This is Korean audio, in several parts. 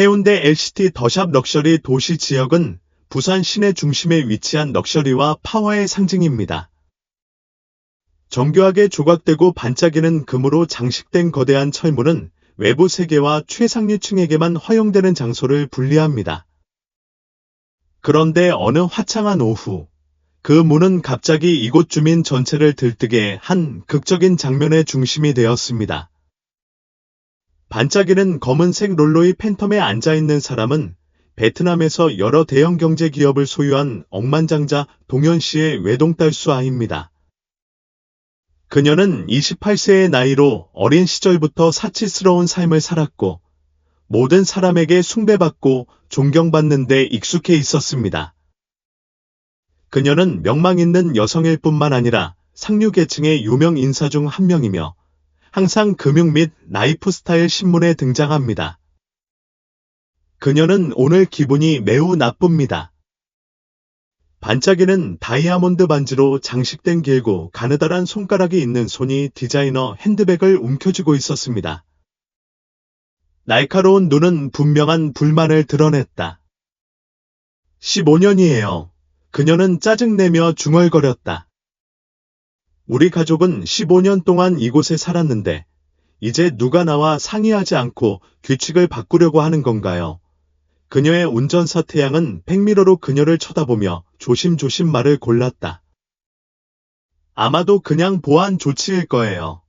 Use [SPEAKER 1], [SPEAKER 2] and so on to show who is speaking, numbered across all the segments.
[SPEAKER 1] 해운대 LCT 더샵 럭셔리 도시 지역은 부산 시내 중심에 위치한 럭셔리와 파워의 상징입니다. 정교하게 조각되고 반짝이는 금으로 장식된 거대한 철문은 외부 세계와 최상류층에게만 허용되는 장소를 분리합니다. 그런데 어느 화창한 오후, 그 문은 갑자기 이곳 주민 전체를 들뜨게 한 극적인 장면의 중심이 되었습니다. 반짝이는 검은색 롤러의 팬텀에 앉아있는 사람은 베트남에서 여러 대형 경제 기업을 소유한 억만장자 동현 씨의 외동딸 수아입니다. 그녀는 28세의 나이로 어린 시절부터 사치스러운 삶을 살았고 모든 사람에게 숭배받고 존경받는 데 익숙해 있었습니다. 그녀는 명망 있는 여성일 뿐만 아니라 상류 계층의 유명 인사 중 한 명이며 항상 금융 및 라이프스타일 신문에 등장합니다. 그녀는 오늘 기분이 매우 나쁩니다. 반짝이는 다이아몬드 반지로 장식된 길고 가느다란 손가락이 있는 손이 디자이너 핸드백을 움켜쥐고 있었습니다. 날카로운 눈은 분명한 불만을 드러냈다. 15년이에요. 그녀는 짜증내며 중얼거렸다. 우리 가족은 15년 동안 이곳에 살았는데 이제 누가 나와 상의하지 않고 규칙을 바꾸려고 하는 건가요? 그녀의 운전사 태양은 백미러로 그녀를 쳐다보며 조심조심 말을 골랐다. 아마도 그냥 보안 조치일 거예요.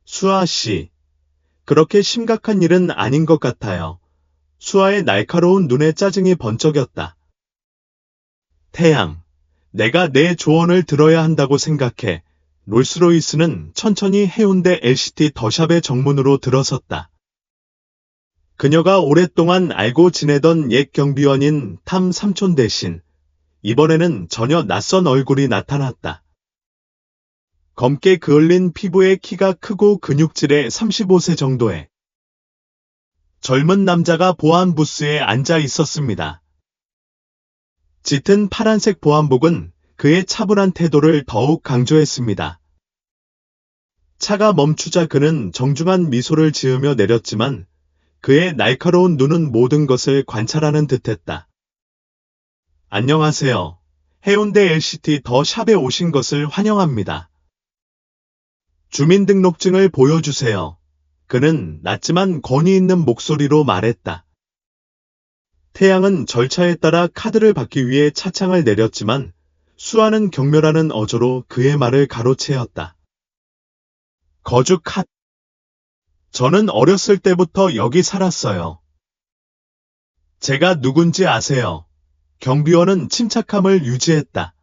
[SPEAKER 1] 수아 씨, 그렇게 심각한 일은 아닌 것 같아요. 수아의 날카로운 눈에 짜증이 번쩍였다. 태양, 내가 내 조언을 들어야 한다고 생각해. 롤스로이스는 천천히 해운대 LCT 더샵의 정문으로 들어섰다. 그녀가 오랫동안 알고 지내던 옛 경비원인 탐 삼촌 대신 이번에는 전혀 낯선 얼굴이 나타났다. 검게 그을린 피부에 키가 크고 근육질의 35세 정도의 젊은 남자가 보안 부스에 앉아 있었습니다. 짙은 파란색 보안복은 그의 차분한 태도를 더욱 강조했습니다. 차가 멈추자 그는 정중한 미소를 지으며 내렸지만 그의 날카로운 눈은 모든 것을 관찰하는 듯했다. 안녕하세요. 해운대 LCT 더 샵에 오신 것을 환영합니다. 주민등록증을 보여주세요. 그는 낮지만 권위 있는 목소리로 말했다. 태양은 절차에 따라 카드를 받기 위해 차창을 내렸지만 수아는 경멸하는 어조로 그의 말을 가로채었다. 거죽 저는 어렸을 때부터 여기 살았어요. 제가 누군지 아세요? 경비원은 침착함을 유지했다.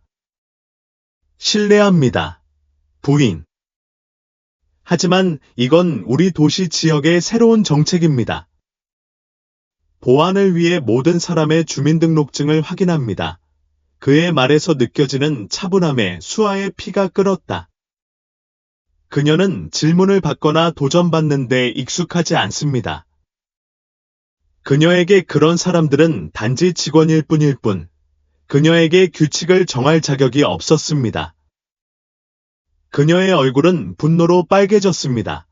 [SPEAKER 1] 실례합니다. 부인. 하지만 이건 우리 도시 지역의 새로운 정책입니다. 보안을 위해 모든 사람의 주민등록증을 확인합니다. 그의 말에서 느껴지는 차분함에 수아의 피가 끓었다. 그녀는 질문을 받거나 도전받는 데 익숙하지 않습니다. 그녀에게 그런 사람들은 단지 직원일 뿐일 뿐, 그녀에게 규칙을 정할 자격이 없었습니다. 그녀의 얼굴은 분노로 빨개졌습니다.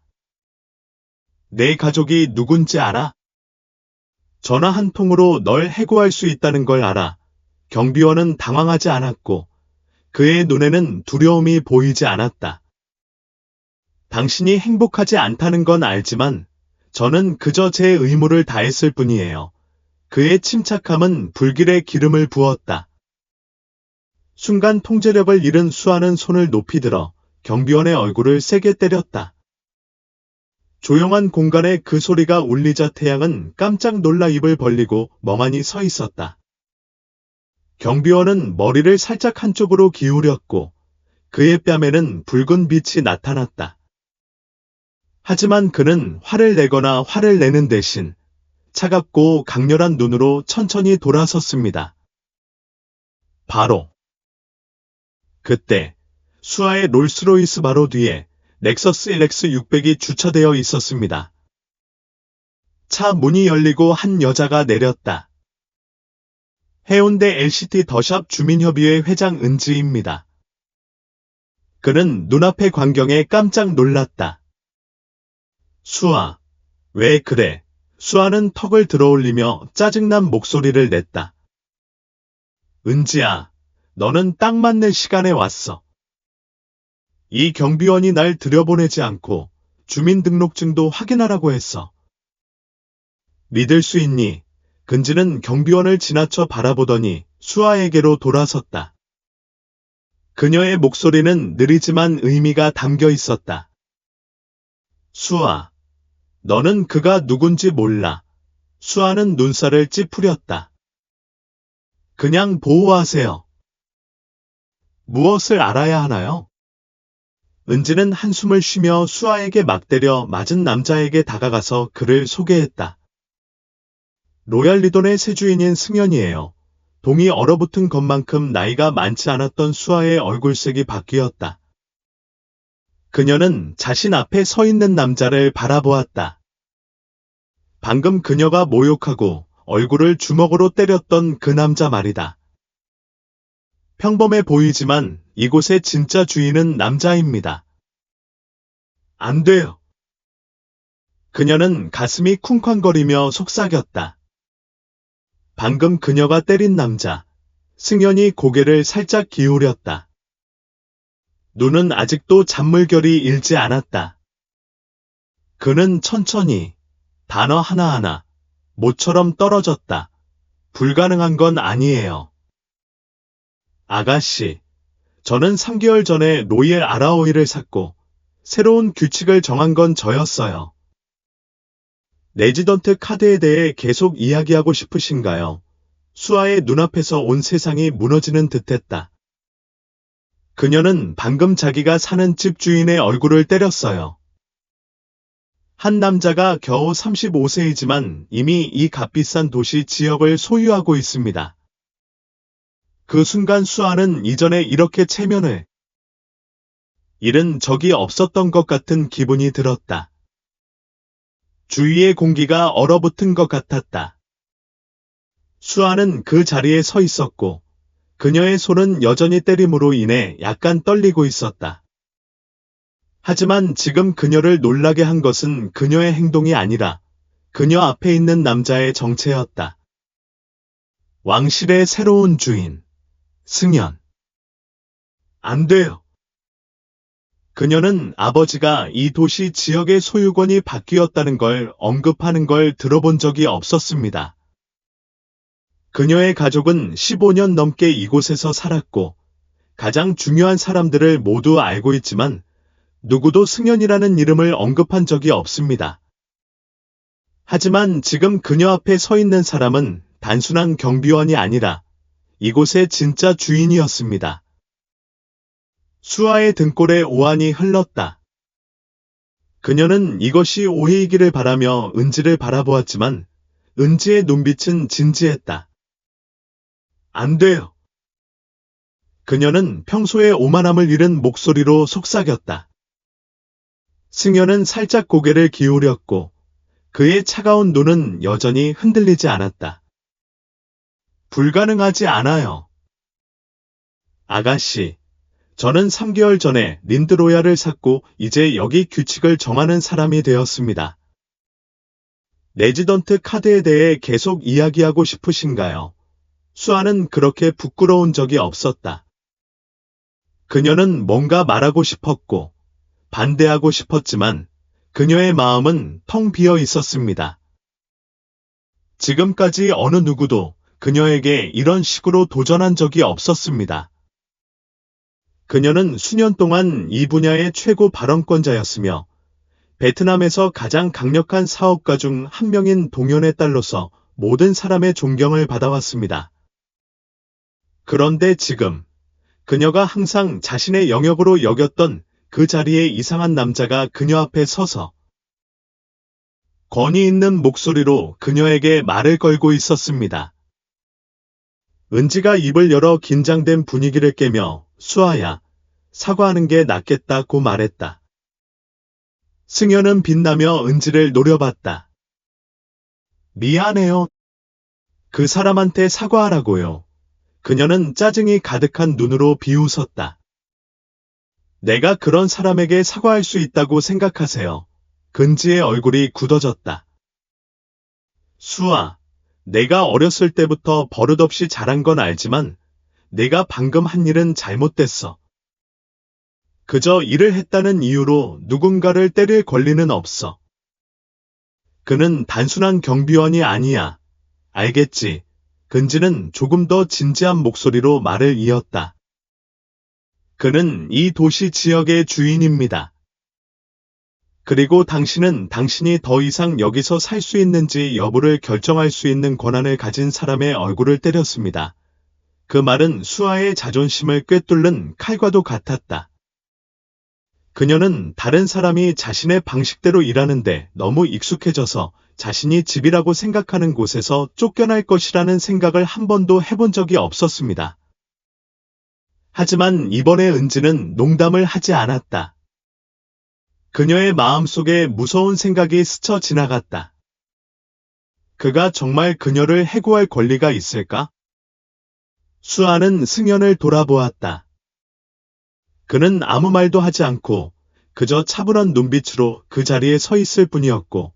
[SPEAKER 1] 내 가족이 누군지 알아? 전화 한 통으로 널 해고할 수 있다는 걸 알아. 경비원은 당황하지 않았고 그의 눈에는 두려움이 보이지 않았다. 당신이 행복하지 않다는 건 알지만 저는 그저 제 의무를 다했을 뿐이에요. 그의 침착함은 불길에 기름을 부었다. 순간 통제력을 잃은 수아는 손을 높이 들어 경비원의 얼굴을 세게 때렸다. 조용한 공간에 그 소리가 울리자 태양은 깜짝 놀라 입을 벌리고 멍하니 서 있었다. 경비원은 머리를 살짝 한쪽으로 기울였고 그의 뺨에는 붉은 빛이 나타났다. 하지만 그는 화를 내거나 화를 내는 대신 차갑고 강렬한 눈으로 천천히 돌아섰습니다. 바로 그때 수아의 롤스로이스 바로 뒤에 렉서스 LX 600이 주차되어 있었습니다. 차 문이 열리고 한 여자가 내렸다. 해운대 LCT 더샵 주민협의회 회장 은지입니다. 그는 눈앞의 광경에 깜짝 놀랐다. 수아, 왜 그래? 수아는 턱을 들어올리며 짜증난 목소리를 냈다. 은지야, 너는 딱 맞는 시간에 왔어. 이 경비원이 날 들여보내지 않고 주민등록증도 확인하라고 했어. 믿을 수 있니? 근지는 경비원을 지나쳐 바라보더니 수아에게로 돌아섰다. 그녀의 목소리는 느리지만 의미가 담겨 있었다. 수아, 너는 그가 누군지 몰라. 수아는 눈살을 찌푸렸다. 그냥 보호하세요. 무엇을 알아야 하나요? 은지는 한숨을 쉬며 수아에게 막대려 맞은 남자에게 다가가서 그를 소개했다. 로얄 리돈의 새 주인인 승연이에요. 동이 얼어붙은 것만큼 나이가 많지 않았던 수아의 얼굴색이 바뀌었다. 그녀는 자신 앞에 서 있는 남자를 바라보았다. 방금 그녀가 모욕하고 얼굴을 주먹으로 때렸던 그 남자 말이다. 평범해 보이지만 이곳의 진짜 주인은 남자입니다. 안 돼요. 그녀는 가슴이 쿵쾅거리며 속삭였다. 방금 그녀가 때린 남자. 승연이 고개를 살짝 기울였다. 눈은 아직도 잔물결이 일지 않았다. 그는 천천히 단어 하나하나 모처럼 떨어졌다. 불가능한 건 아니에요. 아가씨, 저는 3개월 전에 로이엘 아라오이를 샀고 새로운 규칙을 정한 건 저였어요. 레지던트 카드에 대해 계속 이야기하고 싶으신가요? 수아의 눈앞에서 온 세상이 무너지는 듯했다. 그녀는 방금 자기가 사는 집 주인의 얼굴을 때렸어요. 한 남자가 겨우 35세이지만 이미 이 값비싼 도시 지역을 소유하고 있습니다. 그 순간 수아는 이전에 이렇게 체면을 잃은 적이 없었던 것 같은 기분이 들었다. 주위의 공기가 얼어붙은 것 같았다. 수아는 그 자리에 서 있었고 그녀의 손은 여전히 때림으로 인해 약간 떨리고 있었다. 하지만 지금 그녀를 놀라게 한 것은 그녀의 행동이 아니라 그녀 앞에 있는 남자의 정체였다. 왕실의 새로운 주인, 승연. 안 돼요. 그녀는 아버지가 이 도시 지역의 소유권이 바뀌었다는 걸 언급하는 걸 들어본 적이 없었습니다. 그녀의 가족은 15년 넘게 이곳에서 살았고 가장 중요한 사람들을 모두 알고 있지만 누구도 승연이라는 이름을 언급한 적이 없습니다. 하지만 지금 그녀 앞에 서 있는 사람은 단순한 경비원이 아니라 이곳의 진짜 주인이었습니다. 수아의 등골에 오한이 흘렀다. 그녀는 이것이 오해이기를 바라며 은지를 바라보았지만 은지의 눈빛은 진지했다. 안 돼요. 그녀는 평소의 오만함을 잃은 목소리로 속삭였다. 승연은 살짝 고개를 기울였고 그의 차가운 눈은 여전히 흔들리지 않았다. 불가능하지 않아요. 아가씨, 저는 3개월 전에 린드로얄을 샀고 이제 여기 규칙을 정하는 사람이 되었습니다. 레지던트 카드에 대해 계속 이야기하고 싶으신가요? 수아는 그렇게 부끄러운 적이 없었다. 그녀는 뭔가 말하고 싶었고 반대하고 싶었지만 그녀의 마음은 텅 비어 있었습니다. 지금까지 어느 누구도 그녀에게 이런 식으로 도전한 적이 없었습니다. 그녀는 수년 동안 이 분야의 최고 발언권자였으며 베트남에서 가장 강력한 사업가 중 한 명인 동현의 딸로서 모든 사람의 존경을 받아왔습니다. 그런데 지금 그녀가 항상 자신의 영역으로 여겼던 그 자리에 이상한 남자가 그녀 앞에 서서 권위 있는 목소리로 그녀에게 말을 걸고 있었습니다. 은지가 입을 열어 긴장된 분위기를 깨며 수아야, 사과하는 게 낫겠다고 말했다. 승연은 빛나며 은지를 노려봤다. 미안해요. 그 사람한테 사과하라고요. 그녀는 짜증이 가득한 눈으로 비웃었다. 내가 그런 사람에게 사과할 수 있다고 생각하세요. 근지의 얼굴이 굳어졌다. 수아, 내가 어렸을 때부터 버릇없이 잘한 건 알지만 내가 방금 한 일은 잘못됐어. 그저 일을 했다는 이유로 누군가를 때릴 권리는 없어. 그는 단순한 경비원이 아니야. 알겠지? 근지는 조금 더 진지한 목소리로 말을 이었다. 그는 이 도시 지역의 주인입니다. 그리고 당신은 당신이 더 이상 여기서 살 수 있는지 여부를 결정할 수 있는 권한을 가진 사람의 얼굴을 때렸습니다. 그 말은 수아의 자존심을 꿰뚫는 칼과도 같았다. 그녀는 다른 사람이 자신의 방식대로 일하는데 너무 익숙해져서 자신이 집이라고 생각하는 곳에서 쫓겨날 것이라는 생각을 한 번도 해본 적이 없었습니다. 하지만 이번에 은지는 농담을 하지 않았다. 그녀의 마음속에 무서운 생각이 스쳐 지나갔다. 그가 정말 그녀를 해고할 권리가 있을까? 수아는 승연을 돌아보았다. 그는 아무 말도 하지 않고 그저 차분한 눈빛으로 그 자리에 서 있을 뿐이었고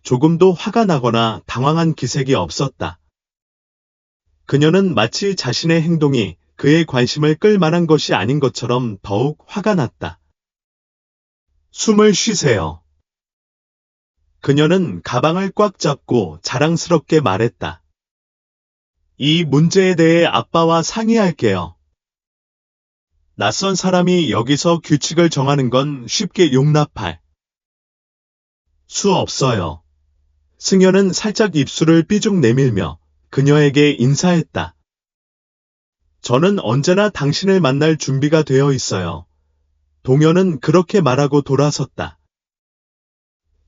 [SPEAKER 1] 조금도 화가 나거나 당황한 기색이 없었다. 그녀는 마치 자신의 행동이 그의 관심을 끌 만한 것이 아닌 것처럼 더욱 화가 났다. 숨을 쉬세요. 그녀는 가방을 꽉 잡고 자랑스럽게 말했다. 이 문제에 대해 아빠와 상의할게요. 낯선 사람이 여기서 규칙을 정하는 건 쉽게 용납할 수 없어요. 승연은 살짝 입술을 삐죽 내밀며 그녀에게 인사했다. 저는 언제나 당신을 만날 준비가 되어 있어요. 동현은 그렇게 말하고 돌아섰다.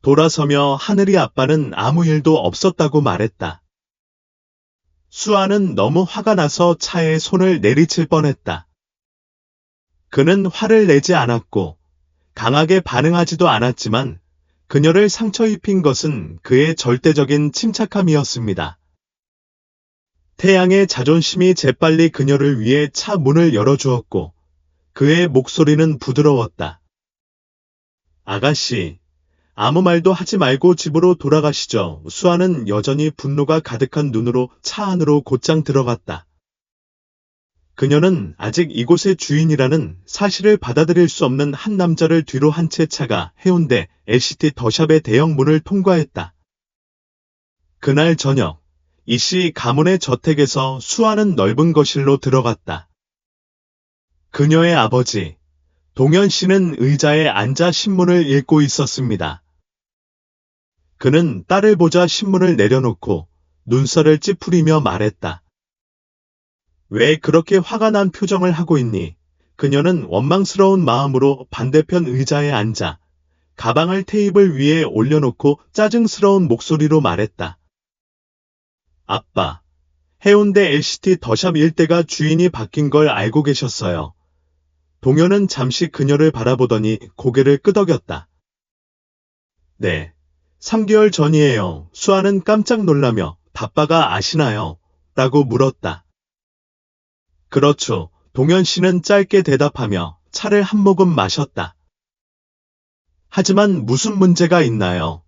[SPEAKER 1] 돌아서며 하늘이 아빠는 아무 일도 없었다고 말했다. 수아는 너무 화가 나서 차에 손을 내리칠 뻔했다. 그는 화를 내지 않았고 강하게 반응하지도 않았지만 그녀를 상처 입힌 것은 그의 절대적인 침착함이었습니다. 태양의 자존심이 재빨리 그녀를 위해 차 문을 열어주었고 그의 목소리는 부드러웠다. 아가씨, 아무 말도 하지 말고 집으로 돌아가시죠. 수아는 여전히 분노가 가득한 눈으로 차 안으로 곧장 들어갔다. 그녀는 아직 이곳의 주인이라는 사실을 받아들일 수 없는 한 남자를 뒤로 한 채 차가 해운대 LCT 더샵의 대형 문을 통과했다. 그날 저녁, 이씨 가문의 저택에서 수아는 넓은 거실로 들어갔다. 그녀의 아버지, 동현 씨는 의자에 앉아 신문을 읽고 있었습니다. 그는 딸을 보자 신문을 내려놓고 눈살을 찌푸리며 말했다. 왜 그렇게 화가 난 표정을 하고 있니? 그녀는 원망스러운 마음으로 반대편 의자에 앉아 가방을 테이블 위에 올려놓고 짜증스러운 목소리로 말했다. 아빠, 해운대 LCT 더샵 일대가 주인이 바뀐 걸 알고 계셨어요. 동현은 잠시 그녀를 바라보더니 고개를 끄덕였다. 네, 3개월 전이에요. 수아는 깜짝 놀라며 바빠가 아시나요? 라고 물었다. 그렇죠. 동현 씨는 짧게 대답하며 차를 한 모금 마셨다. 하지만 무슨 문제가 있나요?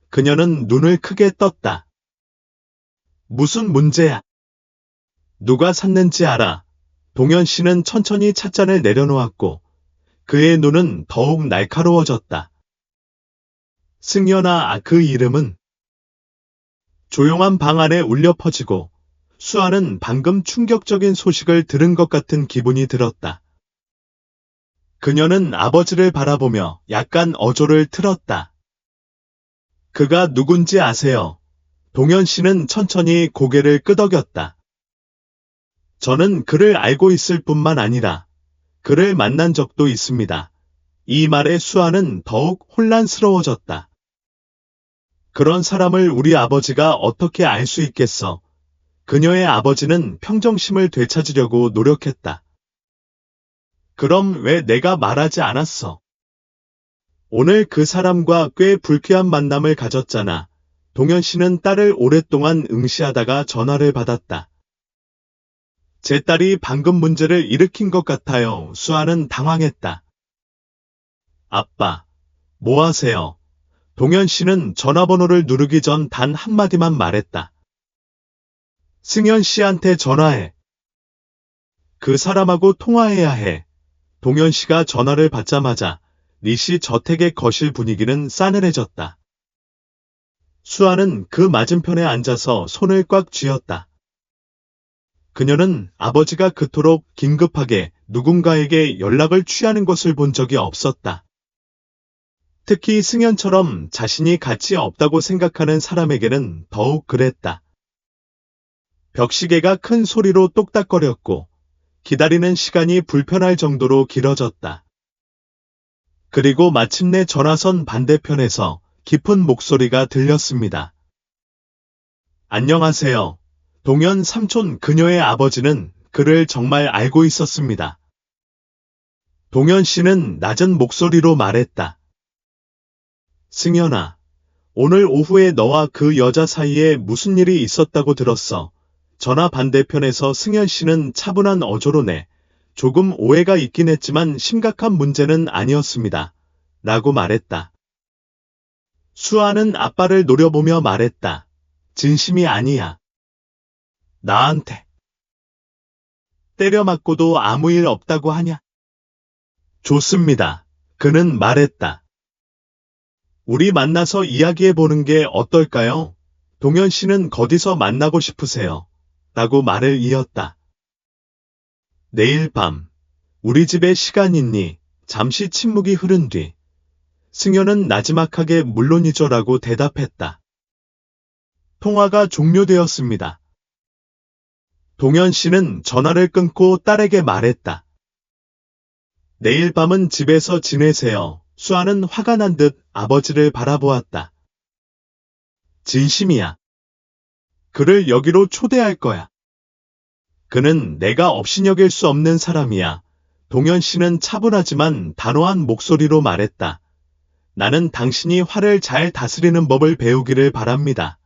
[SPEAKER 1] 그녀는 눈을 크게 떴다. 무슨 문제야? 누가 샀는지 알아. 동현 씨는 천천히 찻잔을 내려놓았고 그의 눈은 더욱 날카로워졌다. 승연아, 그 이름은? 조용한 방 안에 울려 퍼지고 수아는 방금 충격적인 소식을 들은 것 같은 기분이 들었다. 그녀는 아버지를 바라보며 약간 어조를 틀었다. 그가 누군지 아세요? 동현 씨는 천천히 고개를 끄덕였다. 저는 그를 알고 있을 뿐만 아니라 그를 만난 적도 있습니다. 이 말에 수아는 더욱 혼란스러워졌다. 그런 사람을 우리 아버지가 어떻게 알 수 있겠어? 그녀의 아버지는 평정심을 되찾으려고 노력했다. 그럼 왜 내가 말하지 않았어? 오늘 그 사람과 꽤 불쾌한 만남을 가졌잖아. 동현 씨는 딸을 오랫동안 응시하다가 전화를 받았다. 제 딸이 방금 문제를 일으킨 것 같아요. 수아는 당황했다. 아빠, 뭐 하세요? 동현 씨는 전화번호를 누르기 전 단 한마디만 말했다. 승현 씨한테 전화해. 그 사람하고 통화해야 해. 동현 씨가 전화를 받자마자 리 씨 저택의 거실 분위기는 싸늘해졌다. 수아는 그 맞은편에 앉아서 손을 꽉 쥐었다. 그녀는 아버지가 그토록 긴급하게 누군가에게 연락을 취하는 것을 본 적이 없었다. 특히 승현처럼 자신이 가치 없다고 생각하는 사람에게는 더욱 그랬다. 벽시계가 큰 소리로 똑딱거렸고 기다리는 시간이 불편할 정도로 길어졌다. 그리고 마침내 전화선 반대편에서 깊은 목소리가 들렸습니다. 안녕하세요. 동현 삼촌. 그녀의 아버지는 그를 정말 알고 있었습니다. 동현 씨는 낮은 목소리로 말했다. 승현아, 오늘 오후에 너와 그 여자 사이에 무슨 일이 있었다고 들었어. 전화 반대편에서 승현 씨는 차분한 어조로 조금 오해가 있긴 했지만 심각한 문제는 아니었습니다. 라고 말했다. 수아는 아빠를 노려보며 말했다. 진심이 아니야. 나한테 때려 맞고도 아무 일 없다고 하냐? 좋습니다. 그는 말했다. 우리 만나서 이야기해보는 게 어떨까요? 동현 씨는 거기서 만나고 싶으세요? 라고 말을 이었다. 내일 밤, 우리 집에 시간 있니? 잠시 침묵이 흐른 뒤, 승현은 나지막하게 물론이죠 라고 대답했다. 통화가 종료되었습니다. 동현 씨는 전화를 끊고 딸에게 말했다. 내일 밤은 집에서 지내세요. 수아는 화가 난 듯 아버지를 바라보았다. 진심이야. 그를 여기로 초대할 거야. 그는 내가 업신여길 수 없는 사람이야. 동현 씨는 차분하지만 단호한 목소리로 말했다. 나는 당신이 화를 잘 다스리는 법을 배우기를 바랍니다.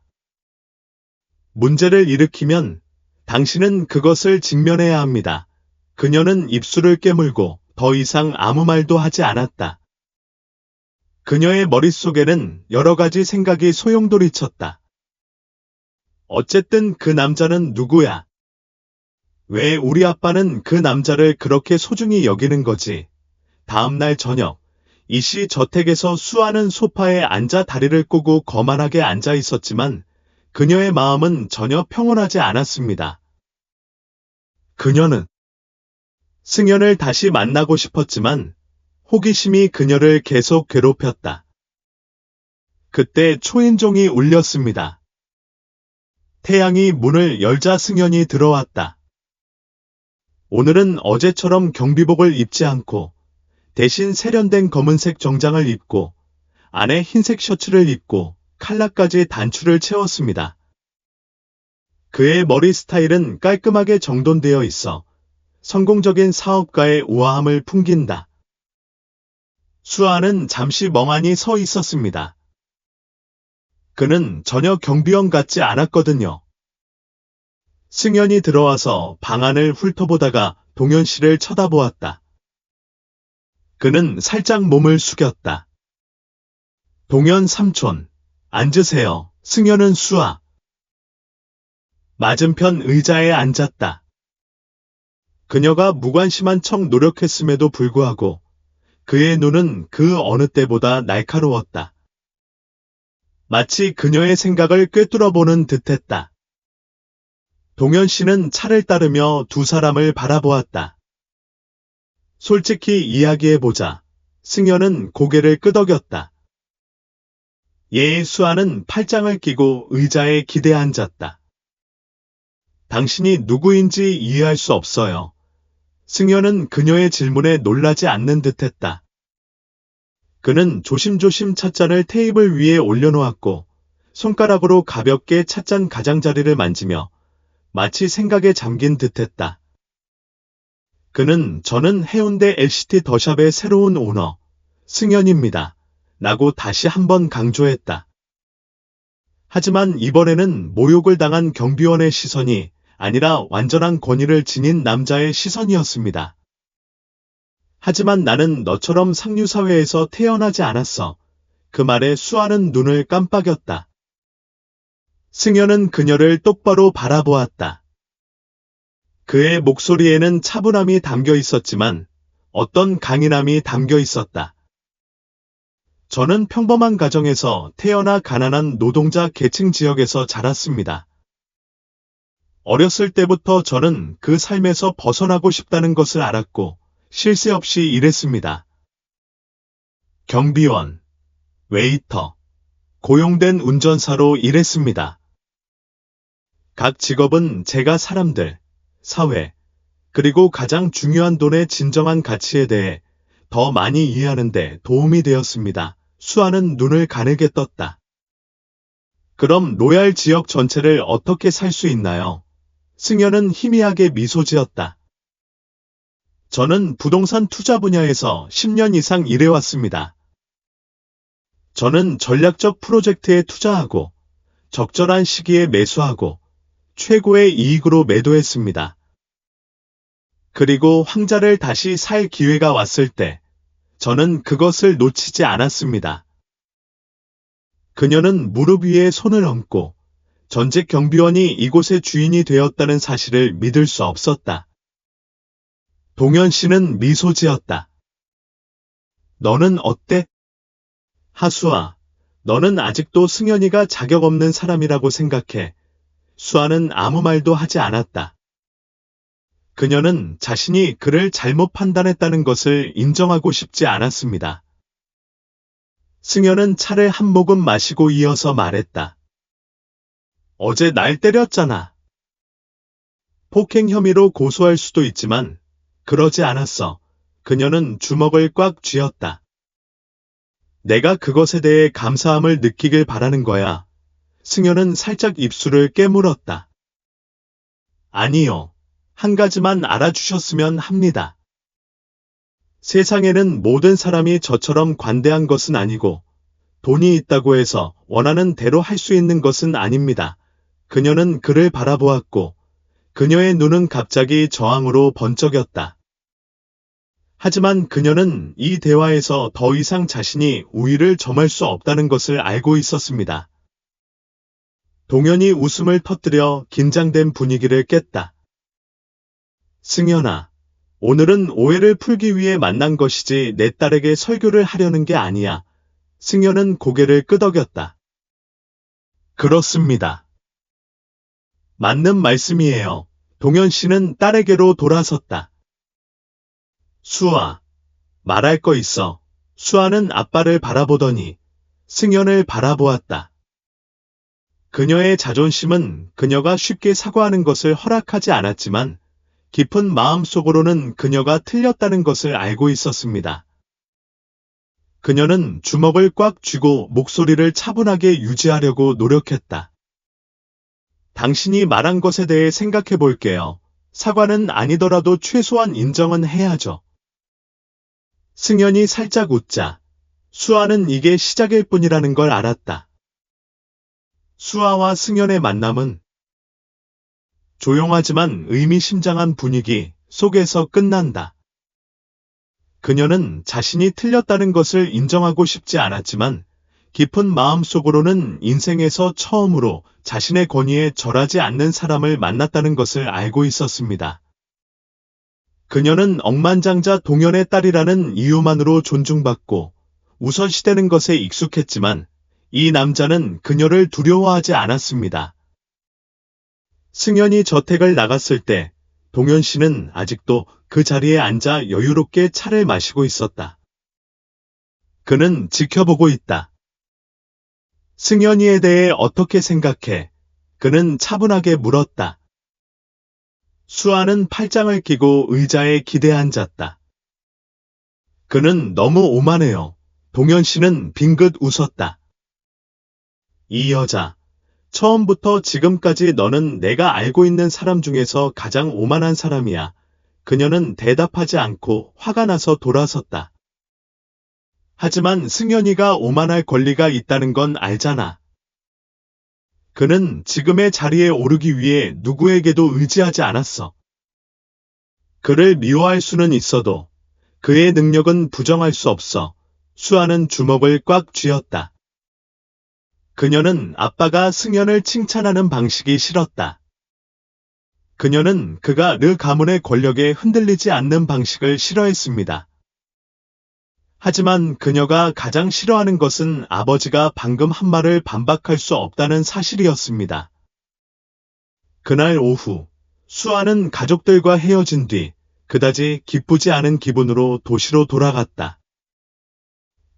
[SPEAKER 1] 문제를 일으키면 당신은 그것을 직면해야 합니다. 그녀는 입술을 깨물고 더 이상 아무 말도 하지 않았다. 그녀의 머릿속에는 여러 가지 생각이 소용돌이쳤다. 어쨌든 그 남자는 누구야? 왜 우리 아빠는 그 남자를 그렇게 소중히 여기는 거지? 다음날 저녁, 이 씨 저택에서 수아는 소파에 앉아 다리를 꼬고 거만하게 앉아 있었지만 그녀의 마음은 전혀 평온하지 않았습니다. 그녀는 승현을 다시 만나고 싶었지만 호기심이 그녀를 계속 괴롭혔다. 그때 초인종이 울렸습니다. 태양이 문을 열자 승현이 들어왔다. 오늘은 어제처럼 경비복을 입지 않고 대신 세련된 검은색 정장을 입고 안에 흰색 셔츠를 입고 칼라까지 단추를 채웠습니다. 그의 머리 스타일은 깔끔하게 정돈되어 있어 성공적인 사업가의 우아함을 풍긴다. 수아는 잠시 멍하니 서 있었습니다. 그는 전혀 경비원 같지 않았거든요. 승현이 들어와서 방 안을 훑어보다가 동현 씨를 쳐다보았다. 그는 살짝 몸을 숙였다. 동현 삼촌, 앉으세요. 승현은 수아. 맞은편 의자에 앉았다. 그녀가 무관심한 척 노력했음에도 불구하고 그의 눈은 그 어느 때보다 날카로웠다. 마치 그녀의 생각을 꿰뚫어보는 듯했다. 동현 씨는 차를 따르며 두 사람을 바라보았다. 솔직히 이야기해보자. 승현은 고개를 끄덕였다. 수아는 팔짱을 끼고 의자에 기대 앉았다. 당신이 누구인지 이해할 수 없어요. 승현은 그녀의 질문에 놀라지 않는 듯했다. 그는 조심조심 찻잔을 테이블 위에 올려놓았고 손가락으로 가볍게 찻잔 가장자리를 만지며 마치 생각에 잠긴 듯했다. 저는 해운대 LCT 더샵의 새로운 오너, 승현입니다. 라고 다시 한번 강조했다. 하지만 이번에는 모욕을 당한 경비원의 시선이 아니라 완전한 권위를 지닌 남자의 시선이었습니다. 하지만 나는 너처럼 상류사회에서 태어나지 않았어. 그 말에 수아는 눈을 깜빡였다. 승현은 그녀를 똑바로 바라보았다. 그의 목소리에는 차분함이 담겨 있었지만 어떤 강인함이 담겨 있었다. 저는 평범한 가정에서 태어나 가난한 노동자 계층 지역에서 자랐습니다. 어렸을 때부터 저는 그 삶에서 벗어나고 싶다는 것을 알았고 쉴 새 없이 일했습니다. 경비원, 웨이터, 고용된 운전사로 일했습니다. 각 직업은 제가 사람들, 사회, 그리고 가장 중요한 돈의 진정한 가치에 대해 더 많이 이해하는 데 도움이 되었습니다. 수아는 눈을 가늘게 떴다. 그럼 로얄 지역 전체를 어떻게 살 수 있나요? 승현은 희미하게 미소 지었다. 저는 부동산 투자 분야에서 10년 이상 일해왔습니다. 저는 전략적 프로젝트에 투자하고 적절한 시기에 매수하고 최고의 이익으로 매도했습니다. 그리고 황자를 다시 살 기회가 왔을 때 저는 그것을 놓치지 않았습니다. 그녀는 무릎 위에 손을 얹고 전직 경비원이 이곳의 주인이 되었다는 사실을 믿을 수 없었다. 동현 씨는 미소 지었다. 너는 어때? 하수아, 너는 아직도 승현이가 자격 없는 사람이라고 생각해. 수아는 아무 말도 하지 않았다. 그녀는 자신이 그를 잘못 판단했다는 것을 인정하고 싶지 않았습니다. 승현은 차를 한 모금 마시고 이어서 말했다. 어제 날 때렸잖아. 폭행 혐의로 고소할 수도 있지만 그러지 않았어. 그녀는 주먹을 꽉 쥐었다. 내가 그것에 대해 감사함을 느끼길 바라는 거야. 승현은 살짝 입술을 깨물었다. 아니요. 한 가지만 알아주셨으면 합니다. 세상에는 모든 사람이 저처럼 관대한 것은 아니고 돈이 있다고 해서 원하는 대로 할 수 있는 것은 아닙니다. 그녀는 그를 바라보았고 그녀의 눈은 갑자기 저항으로 번쩍였다. 하지만 그녀는 이 대화에서 더 이상 자신이 우위를 점할 수 없다는 것을 알고 있었습니다. 동현이 웃음을 터뜨려 긴장된 분위기를 깼다. 승현아, 오늘은 오해를 풀기 위해 만난 것이지 내 딸에게 설교를 하려는 게 아니야. 승현은 고개를 끄덕였다. 그렇습니다. 맞는 말씀이에요. 동현 씨는 딸에게로 돌아섰다. 수아, 말할 거 있어. 수아는 아빠를 바라보더니 승현을 바라보았다. 그녀의 자존심은 그녀가 쉽게 사과하는 것을 허락하지 않았지만 깊은 마음속으로는 그녀가 틀렸다는 것을 알고 있었습니다. 그녀는 주먹을 꽉 쥐고 목소리를 차분하게 유지하려고 노력했다. 당신이 말한 것에 대해 생각해 볼게요. 사과는 아니더라도 최소한 인정은 해야죠. 승현이 살짝 웃자 수아는 이게 시작일 뿐이라는 걸 알았다. 수아와 승현의 만남은 조용하지만 의미심장한 분위기 속에서 끝난다. 그녀는 자신이 틀렸다는 것을 인정하고 싶지 않았지만 깊은 마음속으로는 인생에서 처음으로 자신의 권위에 절하지 않는 사람을 만났다는 것을 알고 있었습니다. 그녀는 억만장자 동현의 딸이라는 이유만으로 존중받고 우선시되는 것에 익숙했지만 이 남자는 그녀를 두려워하지 않았습니다. 승현이 저택을 나갔을 때 동현 씨는 아직도 그 자리에 앉아 여유롭게 차를 마시고 있었다. 그는 지켜보고 있다. 승현이에 대해 어떻게 생각해? 그는 차분하게 물었다. 수아는 팔짱을 끼고 의자에 기대 앉았다. 그는 너무 오만해요. 동현 씨는 빙긋 웃었다. 이 여자, 처음부터 지금까지 너는 내가 알고 있는 사람 중에서 가장 오만한 사람이야. 그녀는 대답하지 않고 화가 나서 돌아섰다. 하지만 승현이가 오만할 권리가 있다는 건 알잖아. 그는 지금의 자리에 오르기 위해 누구에게도 의지하지 않았어. 그를 미워할 수는 있어도 그의 능력은 부정할 수 없어. 수아는 주먹을 꽉 쥐었다. 그녀는 아빠가 승연을 칭찬하는 방식이 싫었다. 그녀는 그가 르 가문의 권력에 흔들리지 않는 방식을 싫어했습니다. 하지만 그녀가 가장 싫어하는 것은 아버지가 방금 한 말을 반박할 수 없다는 사실이었습니다. 그날 오후, 수아는 가족들과 헤어진 뒤 그다지 기쁘지 않은 기분으로 도시로 돌아갔다.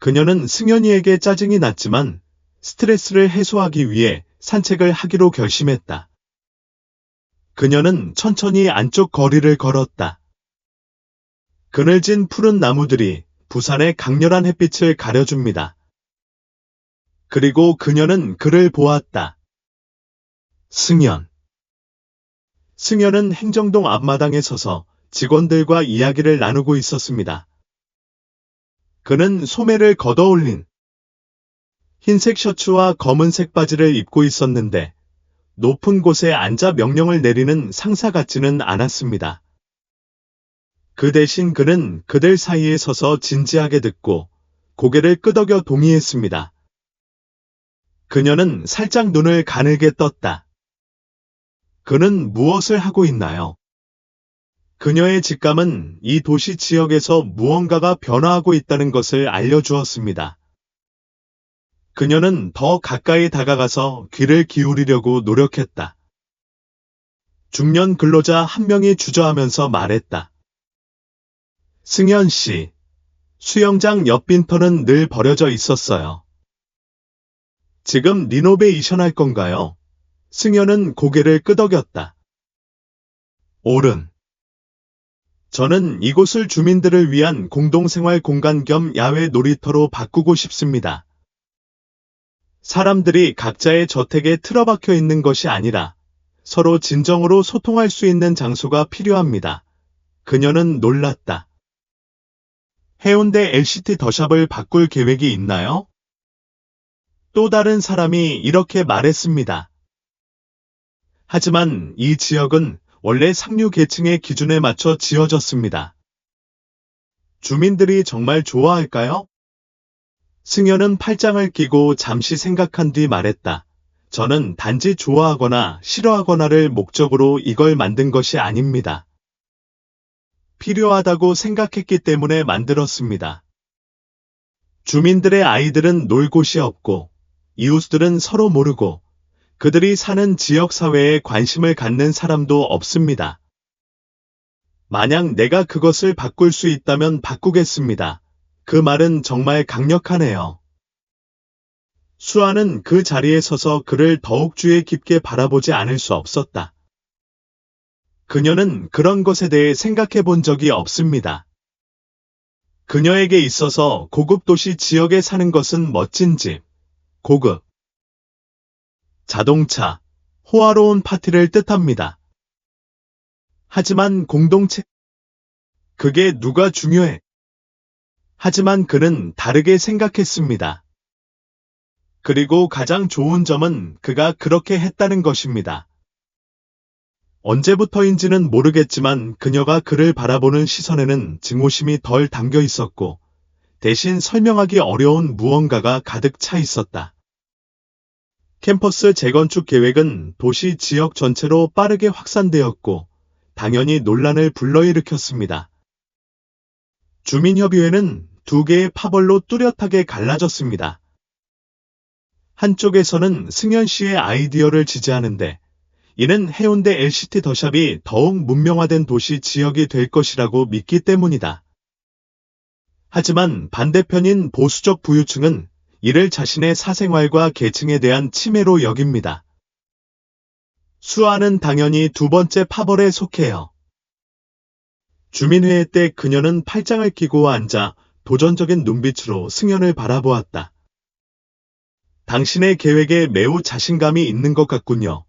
[SPEAKER 1] 그녀는 승연이에게 짜증이 났지만 스트레스를 해소하기 위해 산책을 하기로 결심했다. 그녀는 천천히 안쪽 거리를 걸었다. 그늘진 푸른 나무들이 부산의 강렬한 햇빛을 가려줍니다. 그리고 그녀는 그를 보았다. 승연. 승연은 행정동 앞마당에 서서 직원들과 이야기를 나누고 있었습니다. 그는 소매를 걷어올린 흰색 셔츠와 검은색 바지를 입고 있었는데 높은 곳에 앉아 명령을 내리는 상사 같지는 않았습니다. 그 대신 그는 그들 사이에 서서 진지하게 듣고 고개를 끄덕여 동의했습니다. 그녀는 살짝 눈을 가늘게 떴다. 그는 무엇을 하고 있나요? 그녀의 직감은 이 도시 지역에서 무언가가 변화하고 있다는 것을 알려주었습니다. 그녀는 더 가까이 다가가서 귀를 기울이려고 노력했다. 중년 근로자 한 명이 주저하면서 말했다. 승연 씨, 수영장 옆 빈터는 늘 버려져 있었어요. 지금 리노베이션 할 건가요? 승연은 고개를 끄덕였다. 옳은. 저는 이곳을 주민들을 위한 공동생활 공간 겸 야외 놀이터로 바꾸고 싶습니다. 사람들이 각자의 저택에 틀어박혀 있는 것이 아니라 서로 진정으로 소통할 수 있는 장소가 필요합니다. 그녀는 놀랐다. 해운대 LCT 더샵을 바꿀 계획이 있나요? 또 다른 사람이 이렇게 말했습니다. 하지만 이 지역은 원래 상류 계층의 기준에 맞춰 지어졌습니다. 주민들이 정말 좋아할까요? 승연은 팔짱을 끼고 잠시 생각한 뒤 말했다. 저는 단지 좋아하거나 싫어하거나를 목적으로 이걸 만든 것이 아닙니다. 필요하다고 생각했기 때문에 만들었습니다. 주민들의 아이들은 놀 곳이 없고 이웃들은 서로 모르고 그들이 사는 지역사회에 관심을 갖는 사람도 없습니다. 만약 내가 그것을 바꿀 수 있다면 바꾸겠습니다. 그 말은 정말 강력하네요. 수아는 그 자리에 서서 그를 더욱 주의 깊게 바라보지 않을 수 없었다. 그녀는 그런 것에 대해 생각해 본 적이 없습니다. 그녀에게 있어서 고급 도시 지역에 사는 것은 멋진 집, 고급 자동차, 호화로운 파티를 뜻합니다. 하지만 공동체, 그게 누가 중요해? 하지만 그는 다르게 생각했습니다. 그리고 가장 좋은 점은 그가 그렇게 했다는 것입니다. 언제부터인지는 모르겠지만 그녀가 그를 바라보는 시선에는 증오심이 덜 담겨 있었고 대신 설명하기 어려운 무언가가 가득 차 있었다. 캠퍼스 재건축 계획은 도시 지역 전체로 빠르게 확산되었고 당연히 논란을 불러일으켰습니다. 주민협의회는 두 개의 파벌로 뚜렷하게 갈라졌습니다. 한쪽에서는 승연 씨의 아이디어를 지지하는데 이는 해운대 LCT 더샵이 더욱 문명화된 도시 지역이 될 것이라고 믿기 때문이다. 하지만 반대편인 보수적 부유층은 이를 자신의 사생활과 계층에 대한 침해로 여깁니다. 수아는 당연히 두 번째 파벌에 속해요. 주민회의 때 그녀는 팔짱을 끼고 앉아 도전적인 눈빛으로 승연을 바라보았다. 당신의 계획에 매우 자신감이 있는 것 같군요.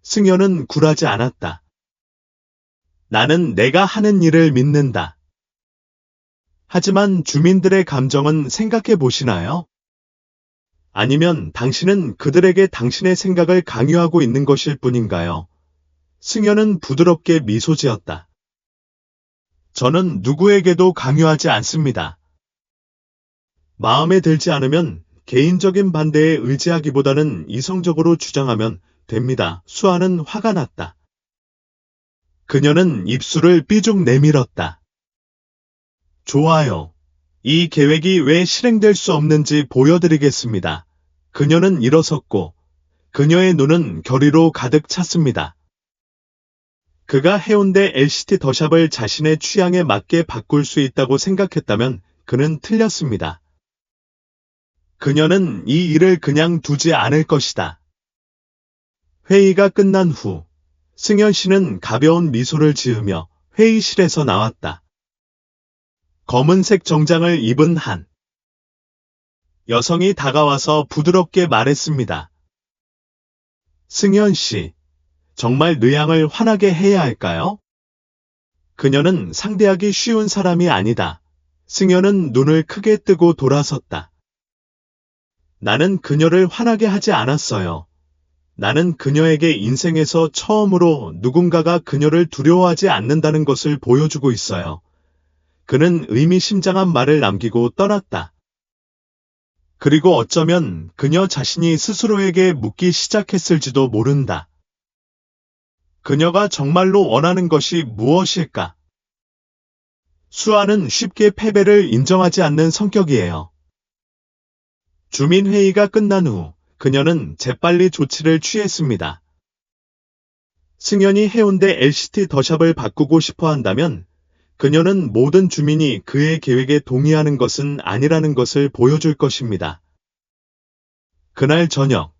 [SPEAKER 1] 승연은 굴하지 않았다. 나는 내가 하는 일을 믿는다. 하지만 주민들의 감정은 생각해 보시나요? 아니면 당신은 그들에게 당신의 생각을 강요하고 있는 것일 뿐인가요? 승연은 부드럽게 미소 지었다. 저는 누구에게도 강요하지 않습니다. 마음에 들지 않으면 개인적인 반대에 의지하기보다는 이성적으로 주장하면 됩니다. 수아는 화가 났다. 그녀는 입술을 삐죽 내밀었다. 좋아요. 이 계획이 왜 실행될 수 없는지 보여드리겠습니다. 그녀는 일어섰고 그녀의 눈은 결의로 가득 찼습니다. 그가 해운대 LCT 더샵을 자신의 취향에 맞게 바꿀 수 있다고 생각했다면 그는 틀렸습니다. 그녀는 이 일을 그냥 두지 않을 것이다. 회의가 끝난 후 승현 씨는 가벼운 미소를 지으며 회의실에서 나왔다. 검은색 정장을 입은 한 여성이 다가와서 부드럽게 말했습니다. 승현 씨, 정말 뇌양을 화나게 해야 할까요? 그녀는 상대하기 쉬운 사람이 아니다. 승현은 눈을 크게 뜨고 돌아섰다. 나는 그녀를 화나게 하지 않았어요. 나는 그녀에게 인생에서 처음으로 누군가가 그녀를 두려워하지 않는다는 것을 보여주고 있어요. 그는 의미심장한 말을 남기고 떠났다. 그리고 어쩌면 그녀 자신이 스스로에게 묻기 시작했을지도 모른다. 그녀가 정말로 원하는 것이 무엇일까? 수아는 쉽게 패배를 인정하지 않는 성격이에요. 주민회의가 끝난 후 그녀는 재빨리 조치를 취했습니다. 승현이 해운대 LCT 더샵을 바꾸고 싶어 한다면 그녀는 모든 주민이 그의 계획에 동의하는 것은 아니라는 것을 보여줄 것입니다. 그날 저녁,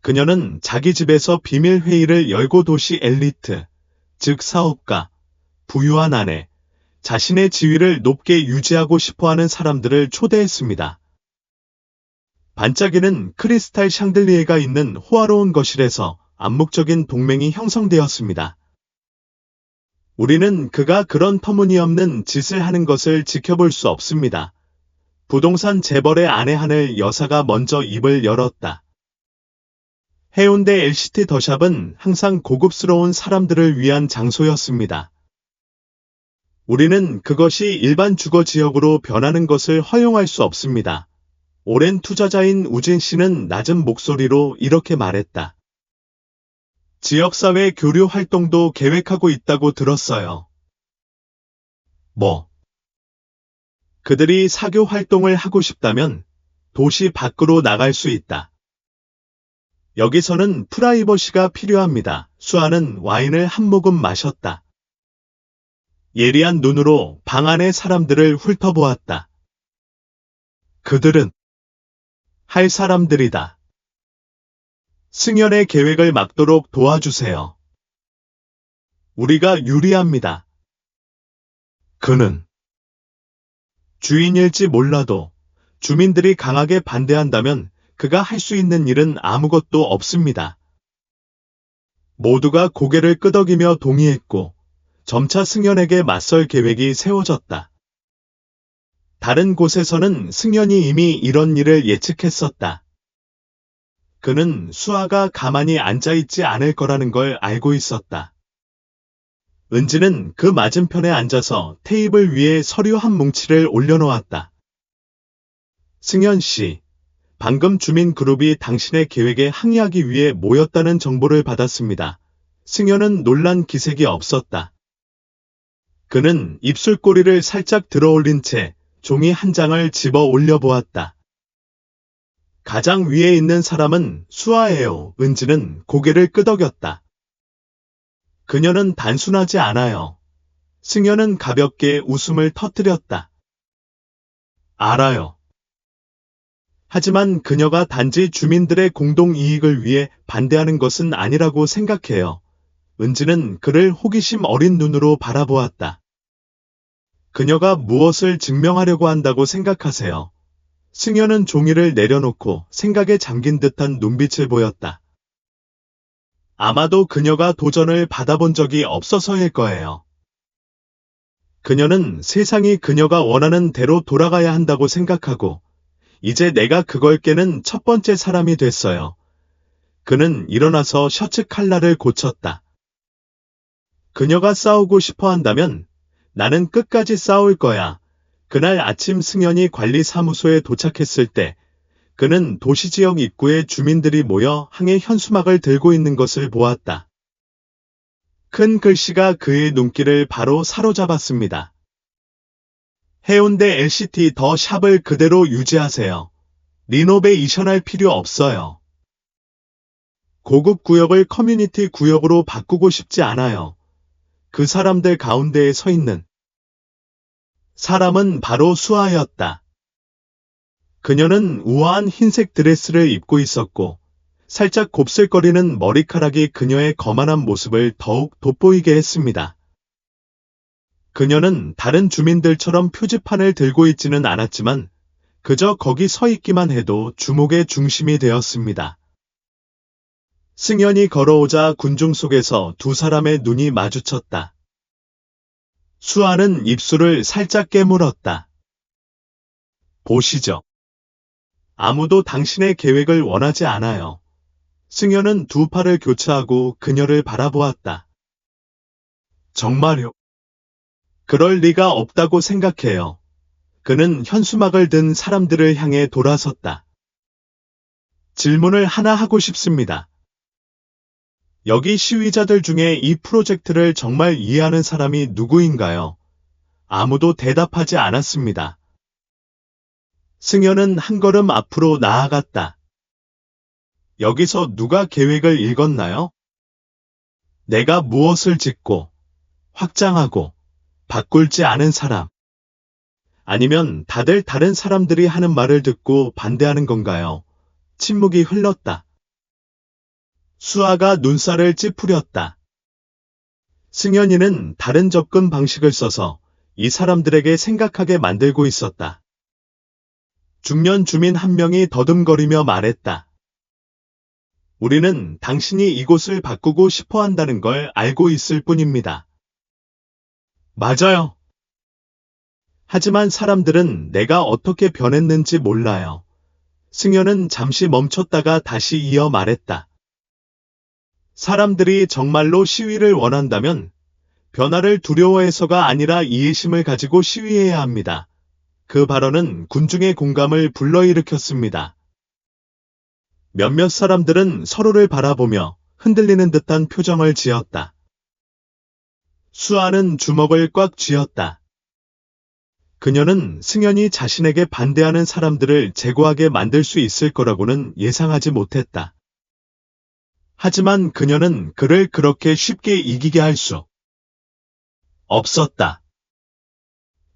[SPEAKER 1] 그녀는 자기 집에서 비밀 회의를 열고 도시 엘리트, 즉 사업가, 부유한 아내, 자신의 지위를 높게 유지하고 싶어하는 사람들을 초대했습니다. 반짝이는 크리스탈 샹들리에가 있는 호화로운 거실에서 암묵적인 동맹이 형성되었습니다. 우리는 그가 그런 터무니없는 짓을 하는 것을 지켜볼 수 없습니다. 부동산 재벌의 아내 하늘 여사가 먼저 입을 열었다. 해운대 LCT 더샵은 항상 고급스러운 사람들을 위한 장소였습니다. 우리는 그것이 일반 주거 지역으로 변하는 것을 허용할 수 없습니다. 오랜 투자자인 우진 씨는 낮은 목소리로 이렇게 말했다. 지역사회 교류 활동도 계획하고 있다고 들었어요. 뭐? 그들이 사교 활동을 하고 싶다면 도시 밖으로 나갈 수 있다. 여기서는 프라이버시가 필요합니다. 수아는 와인을 한 모금 마셨다. 예리한 눈으로 방 안의 사람들을 훑어보았다. 그들은 할 사람들이다. 승현의 계획을 막도록 도와주세요. 우리가 유리합니다. 그는 주인일지 몰라도 주민들이 강하게 반대한다면 그가 할 수 있는 일은 아무것도 없습니다. 모두가 고개를 끄덕이며 동의했고 점차 승현에게 맞설 계획이 세워졌다. 다른 곳에서는 승현이 이미 이런 일을 예측했었다. 그는 수아가 가만히 앉아있지 않을 거라는 걸 알고 있었다. 은지는 그 맞은편에 앉아서 테이블 위에 서류 한 뭉치를 올려놓았다. 승현 씨, 방금 주민 그룹이 당신의 계획에 항의하기 위해 모였다는 정보를 받았습니다. 승현은 놀란 기색이 없었다. 그는 입술꼬리를 살짝 들어올린 채 종이 한 장을 집어 올려보았다. 가장 위에 있는 사람은 수아예요. 은지는 고개를 끄덕였다. 그녀는 단순하지 않아요. 승현은 가볍게 웃음을 터뜨렸다. 알아요. 하지만 그녀가 단지 주민들의 공동 이익을 위해 반대하는 것은 아니라고 생각해요. 은지는 그를 호기심 어린 눈으로 바라보았다. 그녀가 무엇을 증명하려고 한다고 생각하세요? 승현은 종이를 내려놓고 생각에 잠긴 듯한 눈빛을 보였다. 아마도 그녀가 도전을 받아본 적이 없어서일 거예요. 그녀는 세상이 그녀가 원하는 대로 돌아가야 한다고 생각하고 이제 내가 그걸 깨는 첫 번째 사람이 됐어요. 그는 일어나서 셔츠 칼라를 고쳤다. 그녀가 싸우고 싶어 한다면 나는 끝까지 싸울 거야. 그날 아침 승현이 관리사무소에 도착했을 때 그는 도시지역 입구에 주민들이 모여 항해 현수막을 들고 있는 것을 보았다. 큰 글씨가 그의 눈길을 바로 사로잡았습니다. 해운대 LCT 더 샵을 그대로 유지하세요. 리노베이션할 필요 없어요. 고급 구역을 커뮤니티 구역으로 바꾸고 싶지 않아요. 그 사람들 가운데에 서 있는 사람은 바로 수아였다. 그녀는 우아한 흰색 드레스를 입고 있었고 살짝 곱슬거리는 머리카락이 그녀의 거만한 모습을 더욱 돋보이게 했습니다. 그녀는 다른 주민들처럼 표지판을 들고 있지는 않았지만 그저 거기 서 있기만 해도 주목의 중심이 되었습니다. 승현이 걸어오자 군중 속에서 두 사람의 눈이 마주쳤다. 수아는 입술을 살짝 깨물었다. 보시죠. 아무도 당신의 계획을 원하지 않아요. 승현은 두 팔을 교차하고 그녀를 바라보았다. 정말요? 그럴 리가 없다고 생각해요. 그는 현수막을 든 사람들을 향해 돌아섰다. 질문을 하나 하고 싶습니다. 여기 시위자들 중에 이 프로젝트를 정말 이해하는 사람이 누구인가요? 아무도 대답하지 않았습니다. 승현은 한 걸음 앞으로 나아갔다. 여기서 누가 계획을 읽었나요? 내가 무엇을 짓고, 확장하고, 바꿀지 않은 사람. 아니면 다들 다른 사람들이 하는 말을 듣고 반대하는 건가요? 침묵이 흘렀다. 수아가 눈살을 찌푸렸다. 승현이는 다른 접근 방식을 써서 이 사람들에게 생각하게 만들고 있었다. 중년 주민 한 명이 더듬거리며 말했다. 우리는 당신이 이곳을 바꾸고 싶어 한다는 걸 알고 있을 뿐입니다. 맞아요. 하지만 사람들은 내가 어떻게 변했는지 몰라요. 승현은 잠시 멈췄다가 다시 이어 말했다. 사람들이 정말로 시위를 원한다면 변화를 두려워해서가 아니라 이해심을 가지고 시위해야 합니다. 그 발언은 군중의 공감을 불러일으켰습니다. 몇몇 사람들은 서로를 바라보며 흔들리는 듯한 표정을 지었다. 수아는 주먹을 꽉 쥐었다. 그녀는 승현이 자신에게 반대하는 사람들을 제거하게 만들 수 있을 거라고는 예상하지 못했다. 하지만 그녀는 그를 그렇게 쉽게 이기게 할 수 없었다.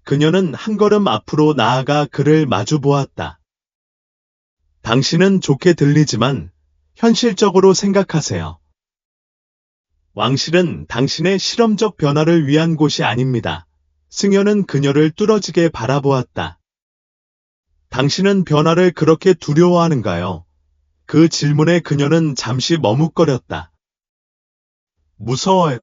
[SPEAKER 1] 그녀는 한 걸음 앞으로 나아가 그를 마주 보았다. 당신은 좋게 들리지만 현실적으로 생각하세요. 왕실은 당신의 실험적 변화를 위한 곳이 아닙니다. 승현은 그녀를 뚫어지게 바라보았다. 당신은 변화를 그렇게 두려워하는가요? 그 질문에 그녀는 잠시 머뭇거렸다. 무서워요.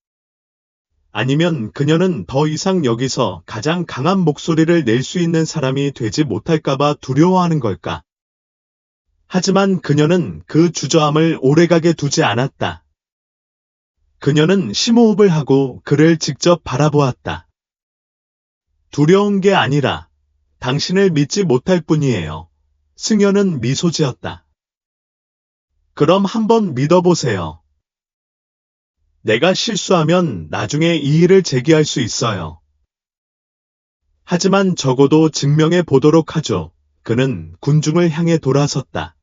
[SPEAKER 1] 아니면 그녀는 더 이상 여기서 가장 강한 목소리를 낼 수 있는 사람이 되지 못할까봐 두려워하는 걸까? 하지만 그녀는 그 주저함을 오래가게 두지 않았다. 그녀는 심호흡을 하고 그를 직접 바라보았다. 두려운 게 아니라 당신을 믿지 못할 뿐이에요. 승현은 미소 지었다. 그럼 한번 믿어보세요. 내가 실수하면 나중에 이의를 제기할 수 있어요. 하지만 적어도 증명해 보도록 하죠. 그는 군중을 향해 돌아섰다.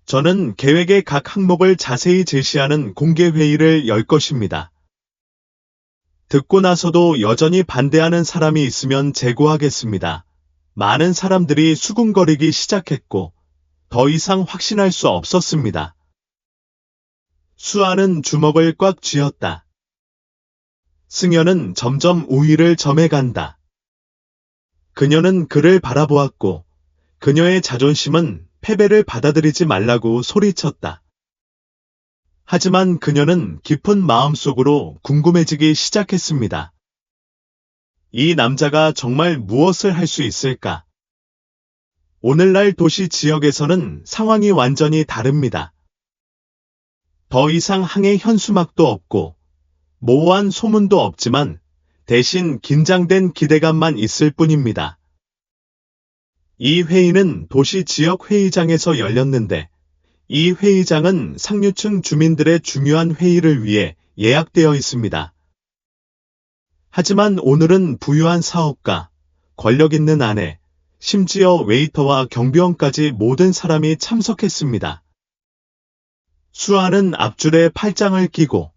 [SPEAKER 1] 저는 계획의 각 항목을 자세히 제시하는 공개회의를 열 것입니다. 듣고 나서도 여전히 반대하는 사람이 있으면 제고하겠습니다. 많은 사람들이 수군거리기 시작했고 더 이상 확신할 수 없었습니다. 수아는 주먹을 꽉 쥐었다. 승현은 점점 우위를 점해간다. 그녀는 그를 바라보았고 그녀의 자존심은 패배를 받아들이지 말라고 소리쳤다. 하지만 그녀는 깊은 마음속으로 궁금해지기 시작했습니다. 이 남자가 정말 무엇을 할 수 있을까? 오늘날 도시 지역에서는 상황이 완전히 다릅니다. 더 이상 항해 현수막도 없고 모호한 소문도 없지만 대신 긴장된 기대감만 있을 뿐입니다. 이 회의는 도시 지역 회의장에서 열렸는데 이 회의장은 상류층 주민들의 중요한 회의를 위해 예약되어 있습니다. 하지만 오늘은 부유한 사업가, 권력 있는 아내, 심지어 웨이터와 경비원까지 모든 사람이 참석했습니다. 수아는 앞줄에 팔짱을 끼고